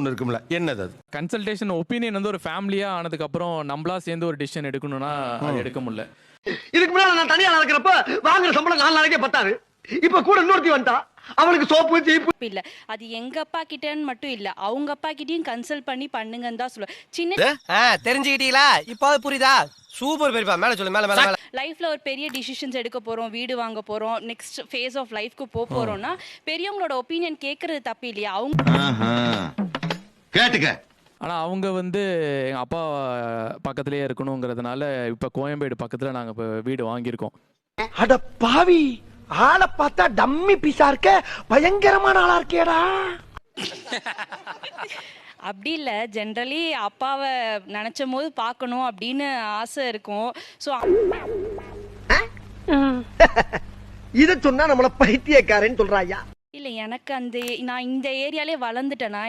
ஒண்ணு இருக்கும்ல, என்னது அது? கன்சல்டேஷன் ஒப்பீனியன் வந்து ஒரு ஃபேமிலியா ஆனதுக்கு அப்புறம் நம்மளா சேர்ந்து ஒரு டிசிஷன் எடுக்கணும்னா அது எடுக்க முடியல. இதுக்கு முன்னாடி நான் தனியா நடக்கிறப்ப வாங்குற சம்பளம் 4 நாளைக்கே பத்தாது. இப்ப கூட இன்னொருத்தி வந்துட்டா, அவளுக்கு சோப்பு சீப்பு இல்ல. அது எங்க அப்பா கிட்டன்னு மட்டும் இல்ல, அவங்க அப்பா கிட்டயும் கன்சல்ட் பண்ணி பண்ணுங்கன்னு தான் சொல்லுவேன். சின்ன தெரிஞ்சுக்கிட்டீங்களா? இப்போ புரியுதா? சூப்பர் பெரியப்பா, மேல சொல்லு, மேல மேல மேல. லைஃப்ல ஒரு பெரிய டிசிஷன்ஸ் எடுக்க போறோம், வீடு வாங்க போறோம், நெக்ஸ்ட் ஃபேஸ் ஆஃப் லைஃப்க்கு போறோம்னா பெரியவங்களோட ஒப்பீனியன் கேக்குறது தப்பு இல்லையா? அவங்க கேட்டுக்க. ஆனா அவங்க வந்து எங்க அப்பா பக்கத்துலயே இருக்கணுங்கிறதுனால இப்ப கோயம்பேடு பக்கத்துல நாங்க இப்ப வீடு வாங்கியிருக்கோம். அட பாவி, ஆளை பார்த்தா டம்மி பீஸா இருக்க, பயங்கரமான ஆளா இருக்கேடா. அப்படி இல்ல, ஜென்ரலி அப்பாவை நினைச்சும் போது பார்க்கணும் அப்படின்னு ஆசை இருக்கும். ஸோ இத சொன்னா நம்மள பைத்தியக்காரன்னு சொல்றாயா? இல்ல, எனக்கு அந்த நான் இந்த ஏரியாலே வளர்ந்துட்டேனா